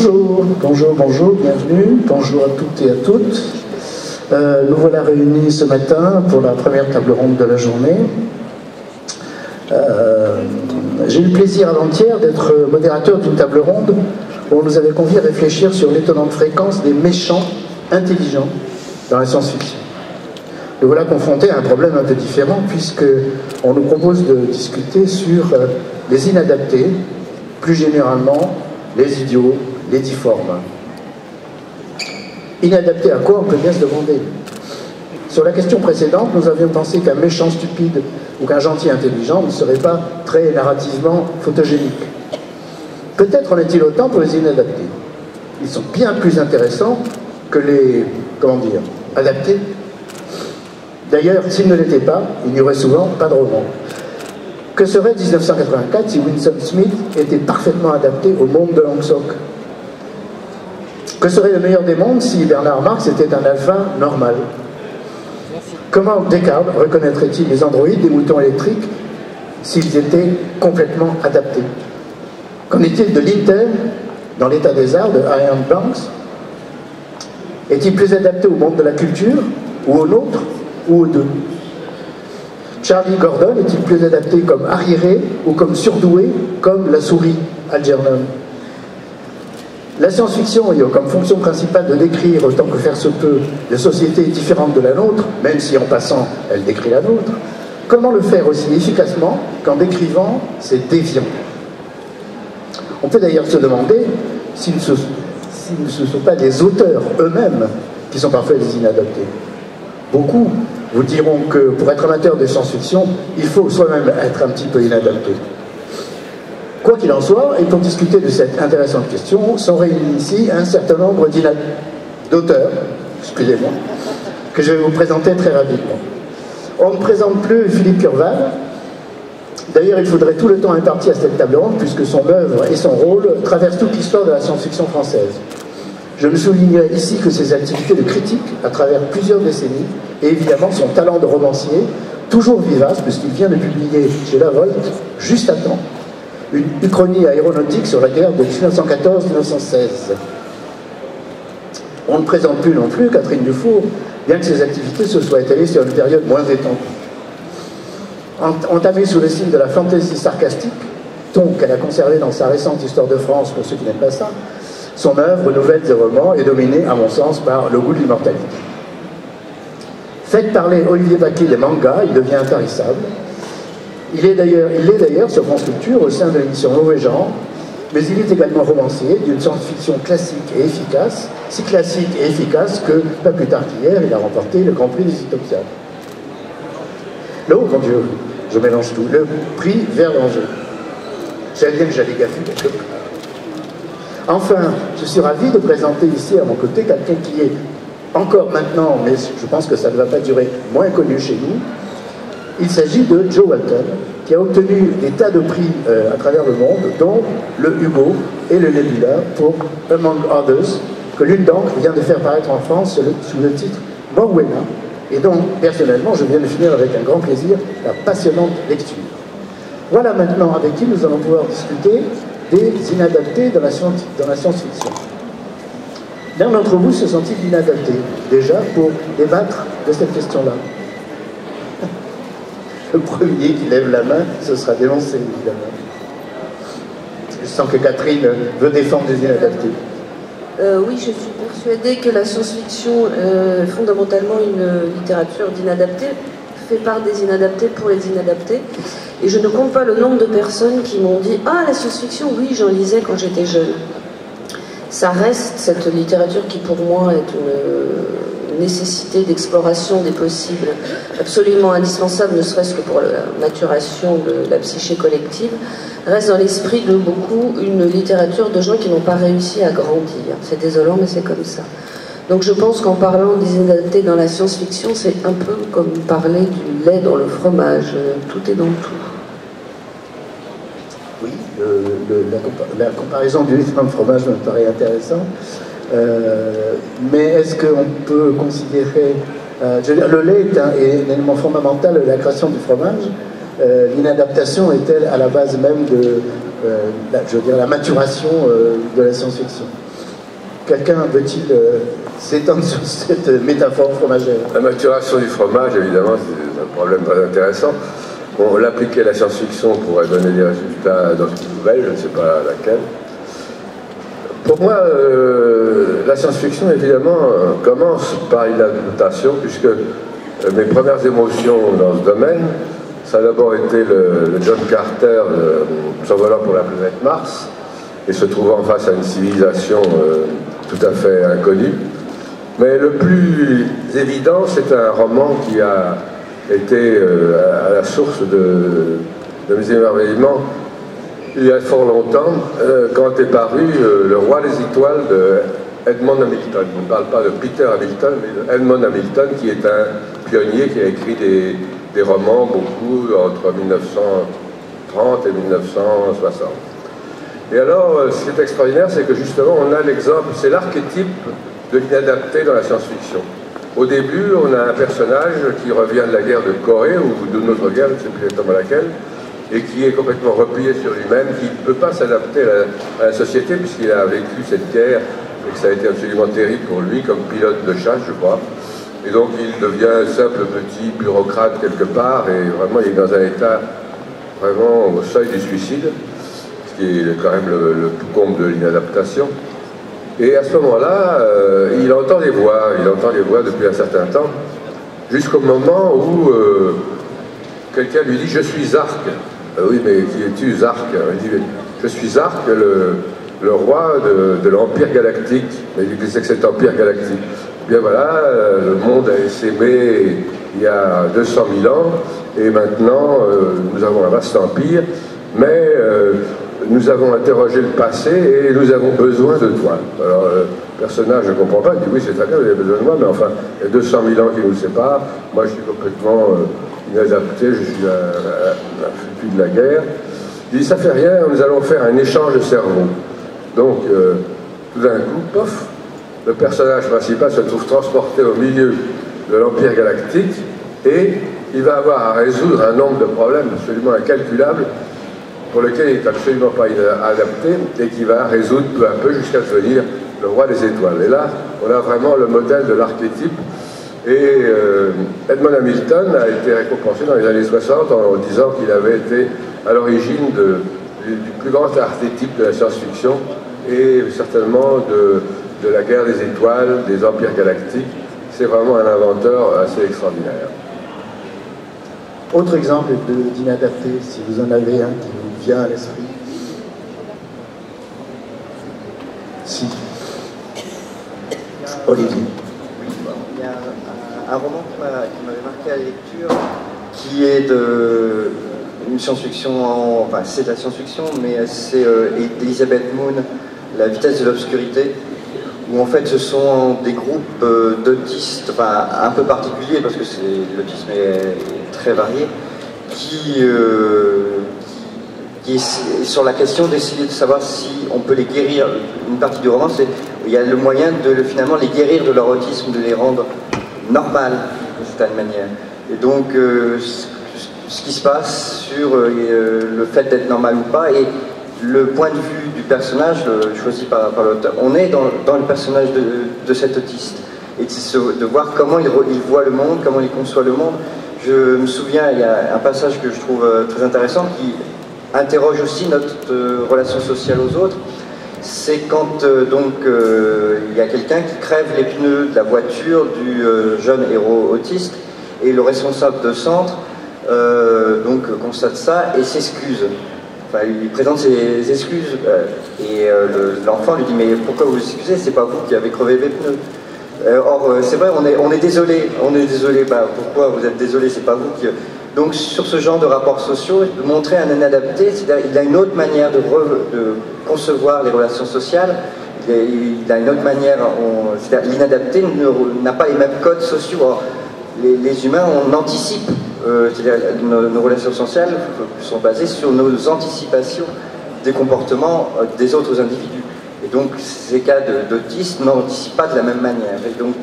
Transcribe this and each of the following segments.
Bonjour, bienvenue, bonjour à toutes et à toutes. Nous voilà réunis ce matin pour la première table ronde de la journée. J'ai eu le plaisir avant-hier d'être modérateur d'une table ronde où on nous avait conviés à réfléchir sur l'étonnante fréquence des méchants intelligents dans la science-fiction. Nous voilà confrontés à un problème un peu différent puisqu'on nous propose de discuter sur les inadaptés, plus généralement les idiots, les difformes. Inadaptés à quoi, on peut bien se demander. Sur la question précédente, nous avions pensé qu'un méchant stupide ou qu'un gentil intelligent ne serait pas très narrativement photogénique. Peut-être en est-il autant pour les inadaptés. Ils sont bien plus intéressants que les, adaptés. D'ailleurs, s'ils ne l'étaient pas, il n'y aurait souvent pas de roman. Que serait 1984 si Winston Smith était parfaitement adapté au monde de Langsock? Que serait le meilleur des mondes si Bernard Marx était un alpha normal? Comment Descartes reconnaîtrait-il les androïdes des moutons électriques s'ils étaient complètement adaptés? Qu'en est-il de l'Inter dans l'état des arts de Ian Banks? Est-il plus adapté au monde de la culture, ou au nôtre, ou aux deux? Charlie Gordon est-il plus adapté comme arriéré ou comme surdoué comme la souris Algernon? La science-fiction ayant comme fonction principale de décrire autant que faire se peut des sociétés différentes de la nôtre, même si en passant elle décrit la nôtre, comment le faire aussi efficacement qu'en décrivant ces déviants? On peut d'ailleurs se demander s'ils ne sont pas les auteurs eux-mêmes qui sont parfois des inadaptés. Beaucoup vous diront que pour être amateur de science-fiction, il faut soi-même être un petit peu inadapté. Quoi qu'il en soit, et pour discuter de cette intéressante question, sont réunis ici un certain nombre d'auteurs, excusez-moi, que je vais vous présenter très rapidement. On ne présente plus Philippe Curval. D'ailleurs, il faudrait tout le temps imparti à cette table ronde, puisque son œuvre et son rôle traversent toute l'histoire de la science-fiction française. Je me soulignerai ici que ses activités de critique à travers plusieurs décennies, et évidemment son talent de romancier, toujours vivace, puisqu'il vient de publier chez La Volte, juste à temps, une uchronie aéronautique sur la guerre de 1914-1916. On ne présente plus non plus Catherine Dufour, bien que ses activités se soient étalées sur une période moins étendue. Entamée sous le signe de la fantaisie sarcastique, ton qu'elle a conservé dans sa récente Histoire de France, pour ceux qui n'aiment pas ça, son œuvre, nouvelles et romans, est dominée, à mon sens, par le goût de l'immortalité. Faites parler Olivier Baquet des mangas, il devient intarissable. Il est d'ailleurs sur France Culture au sein de l'émission Mauvais Genre, mais il est également romancier d'une science-fiction classique et efficace, si classique et efficace que, pas plus tard qu'hier, il a remporté le Grand Prix des Utopiades. Oh mon Dieu, je mélange tout. Le prix Vert d'Angers. J'allais dire que j'allais gaffer quelque part. Enfin, je suis ravi de présenter ici à mon côté quelqu'un qui est encore maintenant, mais je pense que ça ne va pas durer, moins connu chez nous. Il s'agit de Joe Walton, qui a obtenu des tas de prix à travers le monde, dont le Hugo et le Nebula pour Among Others, que l'une d'entre vient de faire paraître en France sous le titre Morwena, et dont, personnellement, je viens de finir avec un grand plaisir la passionnante lecture. Voilà maintenant avec qui nous allons pouvoir discuter des inadaptés dans la science-fiction. L'un d'entre vous se sent-il inadapté, déjà, pour débattre de cette question-là? Le premier qui lève la main, ce sera dénoncé, évidemment. Je sens que Catherine veut défendre des inadaptés. Oui, je suis persuadée que la science-fiction est fondamentalement une littérature d'inadaptés, fait par des inadaptés pour les inadaptés. Et je ne compte pas le nombre de personnes qui m'ont dit « Ah, la science-fiction, oui, j'en lisais quand j'étais jeune ». Ça reste cette littérature qui, pour moi, est une nécessité d'exploration des possibles absolument indispensable, ne serait-ce que pour la maturation de la psyché collective, reste dans l'esprit de beaucoup une littérature de gens qui n'ont pas réussi à grandir. C'est désolant, mais c'est comme ça. Donc je pense qu'en parlant des inadaptés dans la science-fiction, c'est un peu comme parler du lait dans le fromage. Tout est dans tout. Oui, la comparaison du lait dans le fromage me paraît intéressante. Mais est-ce qu'on peut considérer... je veux dire, le lait est un élément fondamental de la création du fromage. L'inadaptation est-elle à la base même de je veux dire, la maturation de la science-fiction? Quelqu'un veut-il s'étendre sur cette métaphore fromagère? La maturation du fromage, évidemment, c'est un problème très intéressant. Bon, l'appliquer à la science-fiction pourrait donner des résultats dans une nouvelle, je ne sais pas laquelle. Pour moi, la science-fiction, évidemment, commence par une adaptation, puisque mes premières émotions dans ce domaine, ça a d'abord été le John Carter s'envolant pour la planète Mars, et se trouvant face à une civilisation tout à fait inconnue. Mais le plus évident, c'est un roman qui a été à la source de mes émerveillements il y a fort longtemps, quand est paru Le Roi des Étoiles de Edmond Hamilton. On ne parle pas de Peter Hamilton, mais de Edmond Hamilton, qui est un pionnier qui a écrit des romans, beaucoup, entre 1930 et 1960. Et alors, ce qui est extraordinaire, c'est que justement, on a l'exemple, c'est l'archétype de l'inadapté dans la science-fiction. Au début, on a un personnage qui revient de la guerre de Corée, ou d'une autre guerre, je ne sais plus exactement laquelle, et qui est complètement replié sur lui-même, qui ne peut pas s'adapter à la société, puisqu'il a vécu cette guerre, et que ça a été absolument terrible pour lui, comme pilote de chasse, je crois. Et donc, il devient un simple petit bureaucrate quelque part, et vraiment, il est dans un état vraiment au seuil du suicide, ce qui est quand même le comble de l'inadaptation. Et à ce moment-là, il entend des voix depuis un certain temps, jusqu'au moment où quelqu'un lui dit « Je suis Zark ». Oui, mais qui es-tu, Zark? Il dit « Je suis Zark, le roi de l'Empire Galactique ». Mais il dit « Qu'est-ce que c'est que cet Empire Galactique ?» Bien voilà, le monde a essaimé il y a 200 000 ans, et maintenant nous avons un vaste empire, mais nous avons interrogé le passé et nous avons besoin de toi. Alors le personnage ne comprend pas, il dit oui c'est très bien, vous avez besoin de moi, mais enfin, il y a 200 000 ans qui nous séparent, moi je suis complètement inadapté, je suis un futur de la guerre. Il dit ça fait rien, nous allons faire un échange de cerveau. Donc tout d'un coup, pof, le personnage principal se trouve transporté au milieu de l'Empire Galactique et il va avoir à résoudre un nombre de problèmes absolument incalculables pour lequel il n'est absolument pas adapté et qui va résoudre peu à peu jusqu'à devenir le roi des étoiles. Et là, on a vraiment le modèle de l'archétype. Et Edmond Hamilton a été récompensé dans les années 60 en disant qu'il avait été à l'origine du plus grand archétype de la science-fiction et certainement de la guerre des étoiles, des empires galactiques. C'est vraiment un inventeur assez extraordinaire. Autre exemple d'inadapté, si vous en avez un qui vous vient à l'esprit. Si. Olivier. Il y a un roman qui m'avait marqué à la lecture, qui est une science-fiction, enfin c'est de la science-fiction, mais c'est Elizabeth Moon, La vitesse de l'obscurité, où en fait ce sont des groupes d'autistes, enfin un peu particuliers parce que l'autisme est très varié, qui est sur la question d'essayer de savoir si on peut les guérir. Une partie du roman, c'est il y a le moyen de finalement les guérir de leur autisme, de les rendre normales d'une certaine manière. Et donc ce qui se passe sur le fait d'être normal ou pas, et le point de vue du personnage choisi par l'auteur. On est dans le personnage de cet autiste, et de voir comment il voit le monde, comment il conçoit le monde. Je me souviens, il y a un passage que je trouve très intéressant qui interroge aussi notre relation sociale aux autres. C'est quand il y a quelqu'un qui crève les pneus de la voiture du jeune héros autiste, et le responsable de centre constate ça et s'excuse. Enfin, il présente ses excuses et l'enfant lui dit mais pourquoi vous vous excusez, c'est pas vous qui avez crevé les pneus. Or c'est vrai, on est désolé, bah, pourquoi vous êtes désolé, c'est pas vous qui... Donc sur ce genre de rapports sociaux, de montrer un inadapté, c'est-à-dire il a une autre manière de concevoir les relations sociales, il a une autre manière, c'est-à-dire l'inadapté n'a pas les mêmes codes sociaux. Or, les humains, on anticipe, c'est-à-dire nos relations sociales sont basées sur nos anticipations des comportements des autres individus. Et donc ces cas d'autisme n'anticipent pas de la même manière. Et donc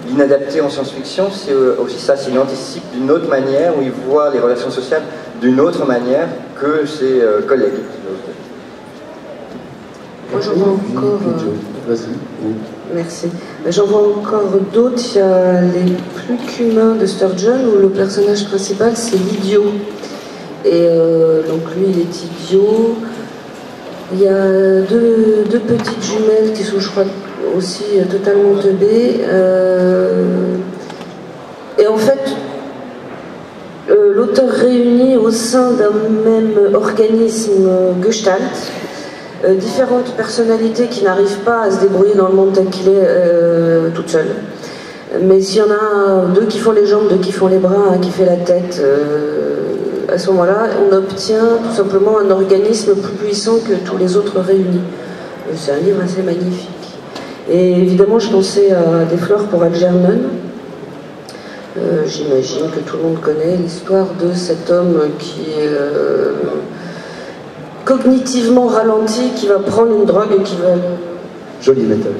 l'inadapté en science-fiction, c'est aussi ça, c'est qu'il anticipe d'une autre manière, où il voit les relations sociales d'une autre manière que ses collègues. Moi j'en vois encore. Vas-y. Merci. J'en vois encore d'autres. Il y a Les Plus qu'humains de Sturgeon, où le personnage principal c'est l'idiot. Et donc lui il est idiot. Il y a deux petites jumelles qui sont, je crois, aussi totalement teubées. Et en fait, l'auteur réunit au sein d'un même organisme Gestalt différentes personnalités qui n'arrivent pas à se débrouiller dans le monde tel qu'il est toutes seules. Mais s'il y en a deux qui font les jambes, deux qui font les bras, un qui fait la tête, à ce moment-là, on obtient tout simplement un organisme plus puissant que tous les autres réunis. C'est un livre assez magnifique. Et évidemment, je pensais à Des fleurs pour Algernon. J'imagine que tout le monde connaît l'histoire de cet homme qui est cognitivement ralenti, qui va prendre une drogue qui va... Joli métal,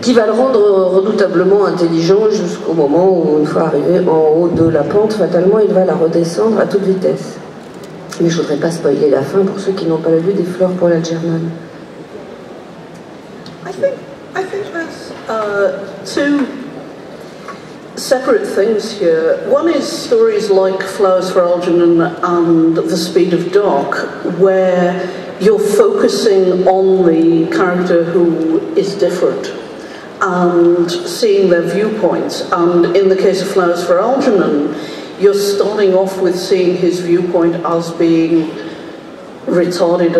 qui va le rendre redoutablement intelligent jusqu'au moment où, une fois arrivé en haut de la pente, fatalement, il va la redescendre à toute vitesse. Mais je voudrais pas spoiler la fin pour ceux qui n'ont pas lu Des fleurs pour l'Algernon. I think there's two separate things here. One is stories like Flowers for Algernon and The Speed of Dark, where you're focusing on the character who is different and seeing their viewpoints. And in the case of Flowers for Algernon, you're starting off with seeing his viewpoint as being retarded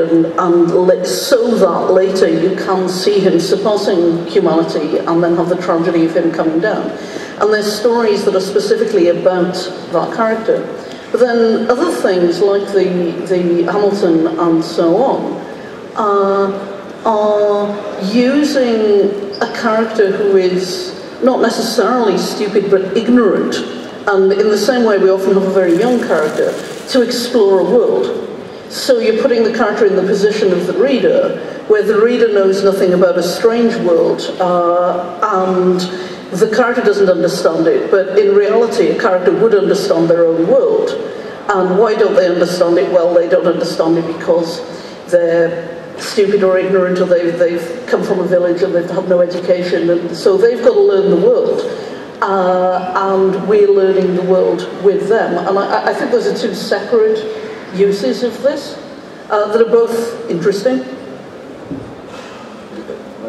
so that later you can see him surpassing humanity and then have the tragedy of him coming down. And there's stories that are specifically about that character. But then other things like the Hamilton and so on are using a character who is not necessarily stupid but ignorant, and in the same way we often have a very young character, to explore a world. So you're putting the character in the position of the reader, where the reader knows nothing about a strange world, and the character doesn't understand it, but in reality a character would understand their own world. And why don't they understand it? Well, they don't understand it because they're stupid or ignorant, or they've come from a village and they've had no education, and so they've got to learn the world. And we're learning the world with them. And I think those are two separate uses of this that are both interesting.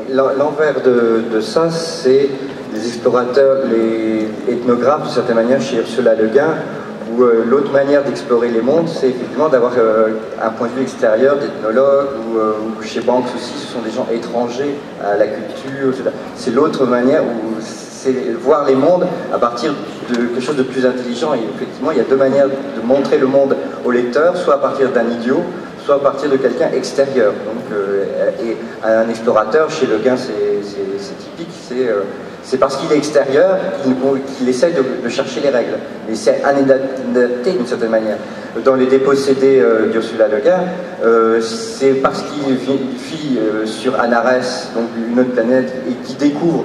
L'envers de ça, c'est les explorateurs, les ethnographes, d'une certaine manière, chez Ursula Le Guin, où l'autre manière d'explorer les mondes, c'est effectivement d'avoir un point de vue extérieur, d'ethnologue, ou chez Banks aussi, ce sont des gens étrangers à la culture, etc. C'est l'autre manière, où c'est voir les mondes à partir de quelque chose de plus intelligent. Et effectivement, il y a deux manières de montrer le monde au lecteur, soit à partir d'un idiot, soit à partir de quelqu'un extérieur. Donc, et un explorateur, chez Le Guin, c'est typique, c'est parce qu'il est extérieur qu'il essaie de chercher les règles. Et c'est inadapté d'une certaine manière. Dans Les Dépossédés d'Ursula Le Guin, c'est parce qu'il vit sur Anarès, donc une autre planète, et qu'il découvre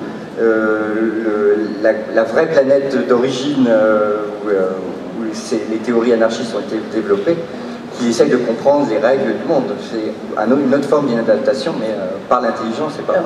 la vraie planète d'origine où les théories anarchistes ont été développées, qu'il essaye de comprendre les règles du monde. C'est une autre forme d'inadaptation, mais par l'intelligence et par...